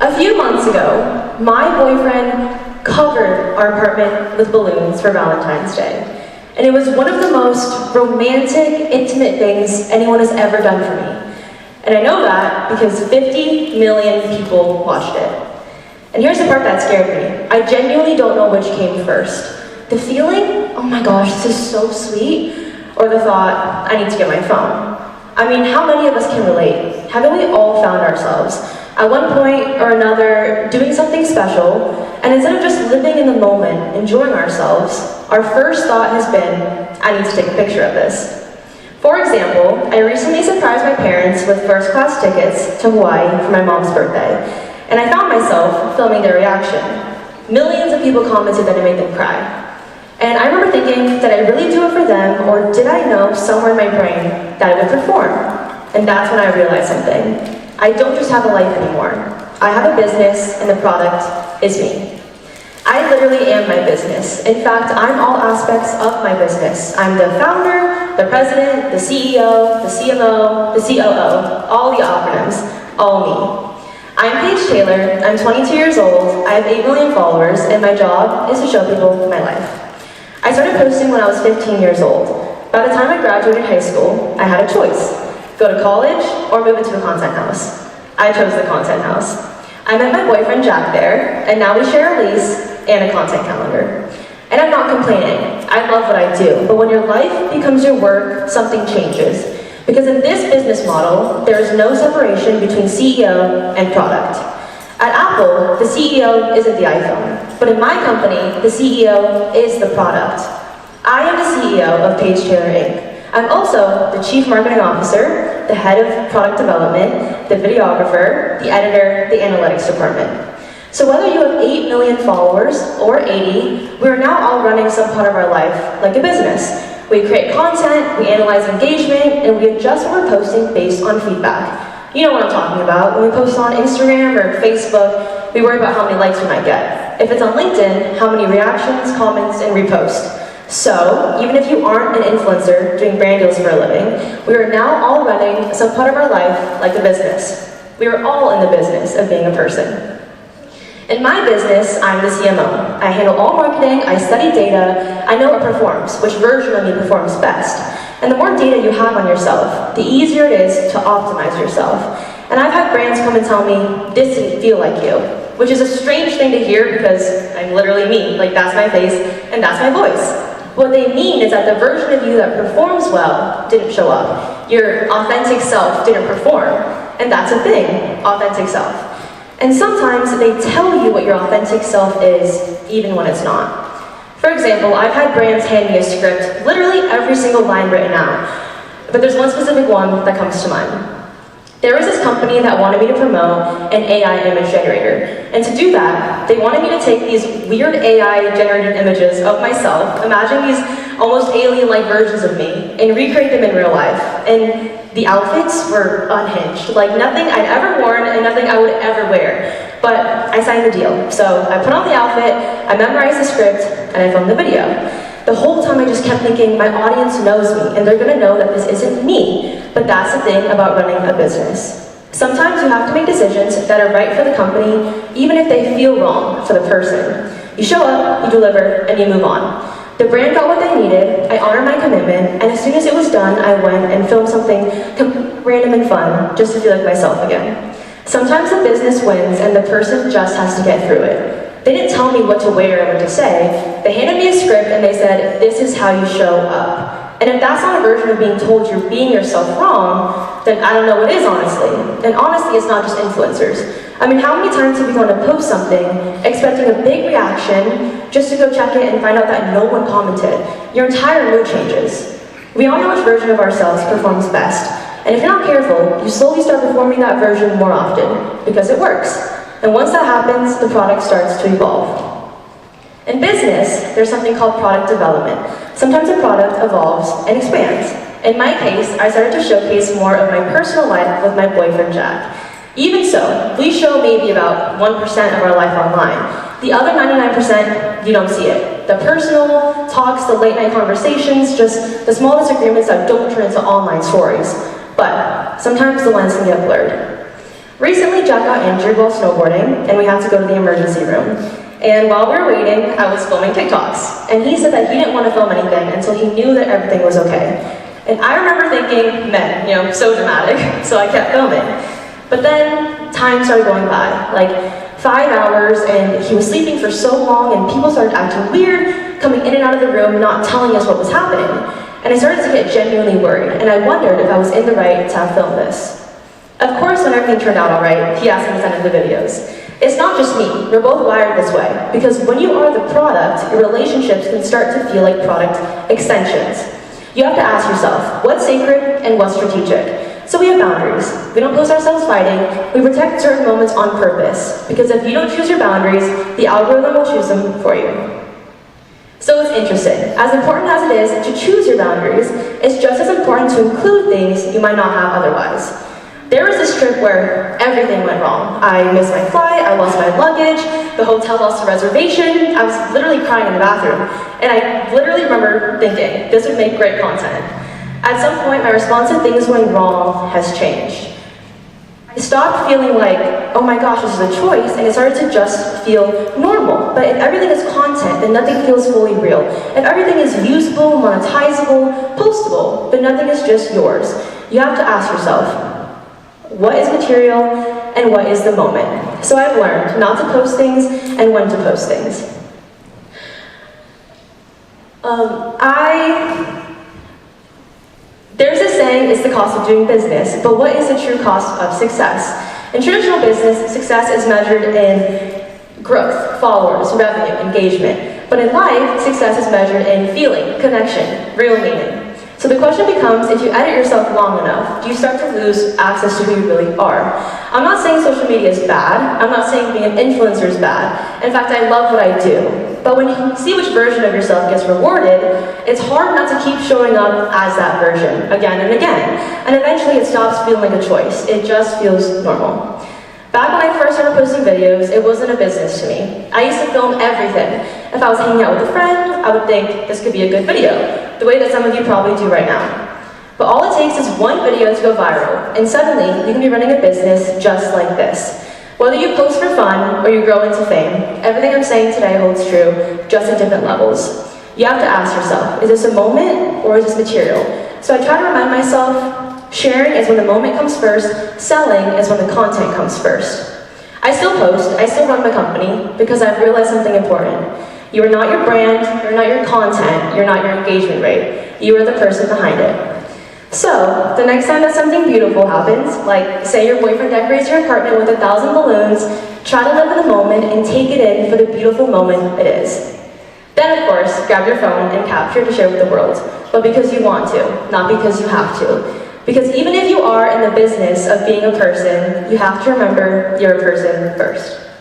A few months ago, my boyfriend covered our apartment with balloons for Valentine's Day. And it was one of the most romantic, intimate things anyone has ever done for me. And I know that because 50 million people watched it. And here's the part that scared me. I genuinely don't know which came first. The feeling, oh my gosh, this is so sweet, or the thought, I need to get my phone. I mean, how many of us can relate? Haven't we all found ourselves at one point or another doing something special, and instead of just living in the moment, enjoying ourselves, our first thought has been, I need to take a picture of this. For example, I recently surprised my parents with first-class tickets to Hawaii for my mom's birthday, and I found myself filming their reaction. Millions of people commented that it made them cry. And I remember thinking, did I really do it for them, or did I know somewhere in my brain that I would perform? And that's when I realized something. I don't just have a life anymore. I have a business, and the product is me. I literally am my business. In fact, I'm all aspects of my business. I'm the founder, the president, the CEO, the CMO, the COO, all the acronyms, all me. I'm Paige Taylor, I'm 22 years old, I have 8 million followers, and my job is to show people my life. I started posting when I was 15 years old. By the time I graduated high school, I had a choice. Go to college or move into a content house. I chose the content house. I met my boyfriend Jack there, and now we share a lease and a content calendar. And I'm not complaining. I love what I do, but when your life becomes your work, something changes. Because in this business model, there is no separation between CEO and product. At Apple, the CEO isn't the iPhone, but in my company, the CEO is the product. I am the CEO of Paige Taylor Inc. I'm also the Chief Marketing Officer, the Head of Product Development, the Videographer, the Editor, the Analytics Department. So whether you have 8 million followers or 80, we are now all running some part of our life like a business. We create content, we analyze engagement, and we adjust what we're posting based on feedback. You know what I'm talking about. When we post on Instagram or Facebook, we worry about how many likes we might get. If it's on LinkedIn, how many reactions, comments, and reposts. So, even if you aren't an influencer doing brand deals for a living, we are now all running some part of our life like a business. We are all in the business of being a person. In my business, I'm the CMO. I handle all marketing, I study data, I know what performs, which version of me performs best. And the more data you have on yourself, the easier it is to optimize yourself. And I've had brands come and tell me, this didn't feel like you, which is a strange thing to hear because I'm literally me. Like, that's my face and that's my voice. What they mean is that the version of you that performs well didn't show up. Your authentic self didn't perform. And that's a thing, authentic self. And sometimes they tell you what your authentic self is, even when it's not. For example, I've had brands hand me a script, literally every single line written out. But there's one specific one that comes to mind. There was this company that wanted me to promote an AI image generator. And to do that, they wanted me to take these weird AI-generated images of myself, imagine these almost alien-like versions of me, and recreate them in real life. And the outfits were unhinged, like nothing I'd ever worn and nothing I would ever wear. But I signed the deal. So I put on the outfit, I memorized the script, and I filmed the video. The whole time I just kept thinking, my audience knows me, and they're gonna know that this isn't me. But that's the thing about running a business. Sometimes you have to make decisions that are right for the company, even if they feel wrong for the person. You show up, you deliver, and you move on. The brand got what they needed, I honored my commitment, and as soon as it was done, I went and filmed something random and fun, just to feel like myself again. Sometimes the business wins, and the person just has to get through it. They didn't tell me what to wear or what to say. They handed me a script and they said, this is how you show up. And if that's not a version of being told you're being yourself wrong, then I don't know what is, honestly. And honestly, it's not just influencers. I mean, how many times have you gone to post something, expecting a big reaction, just to go check it and find out that no one commented? Your entire mood changes. We all know which version of ourselves performs best. And if you're not careful, you slowly start performing that version more often, because it works. And once that happens, the product starts to evolve. In business, there's something called product development. Sometimes a product evolves and expands. In my case, I started to showcase more of my personal life with my boyfriend, Jack. Even so, we show maybe about 1% of our life online. The other 99%, you don't see it. The personal talks, the late night conversations, just the small disagreements that don't turn into online stories. But sometimes the lines can get blurred. Recently, Jack got injured while snowboarding, and we had to go to the emergency room. And while we were waiting, I was filming TikToks. And he said that he didn't want to film anything until he knew that everything was okay. And I remember thinking, man, so dramatic, so I kept filming. But then time started going by, like 5 hours, and he was sleeping for so long, and people started acting weird, coming in and out of the room, not telling us what was happening. And I started to get genuinely worried, and I wondered if I was in the right to have filmed this. Of course, when everything turned out all right, he asked me to send him the videos. It's not just me, we're both wired this way, because when you are the product, your relationships can start to feel like product extensions. You have to ask yourself, what's sacred and what's strategic? So we have boundaries. We don't post ourselves fighting, we protect certain moments on purpose, because if you don't choose your boundaries, the algorithm will choose them for you. So it's interesting. As important as it is to choose your boundaries, it's just as important to include things you might not have otherwise. There was this trip where everything went wrong. I missed my flight, I lost my luggage, the hotel lost a reservation, I was literally crying in the bathroom. And I literally remember thinking, this would make great content. At some point, my response to things going wrong has changed. I stopped feeling like, oh my gosh, this is a choice, and it started to just feel normal. But if everything is content, then nothing feels fully real. If everything is usable, monetizable, postable, then nothing is just yours. You have to ask yourself, what is material and what is the moment? So I've learned not to post things and when to post things. There's a saying, it's the cost of doing business, but what is the true cost of success? In traditional business, success is measured in growth, followers, revenue, engagement. But in life, success is measured in feeling, connection, real meaning. So the question becomes, if you edit yourself long enough, do you start to lose access to who you really are? I'm not saying social media is bad. I'm not saying being an influencer is bad. In fact, I love what I do. But when you can see which version of yourself gets rewarded, it's hard not to keep showing up as that version again and again. And eventually it stops feeling like a choice. It just feels normal. Back when I first started posting videos, it wasn't a business to me. I used to film everything. If I was hanging out with a friend, I would think this could be a good video, the way that some of you probably do right now. But all it takes is one video to go viral, and suddenly you can be running a business just like this. Whether you post for fun or you grow into fame, everything I'm saying today holds true, just at different levels. You have to ask yourself, is this a moment or is this material? So I try to remind myself, sharing is when the moment comes first, selling is when the content comes first. I still post, I still run my company, because I've realized something important. You are not your brand, you're not your content, you're not your engagement rate. You are the person behind it. So, the next time that something beautiful happens, like say your boyfriend decorates your apartment with 1,000 balloons, try to live in the moment and take it in for the beautiful moment it is. Then, of course, grab your phone and capture to share with the world, but because you want to, not because you have to. Because even if you are in the business of being a person, you have to remember you're a person first.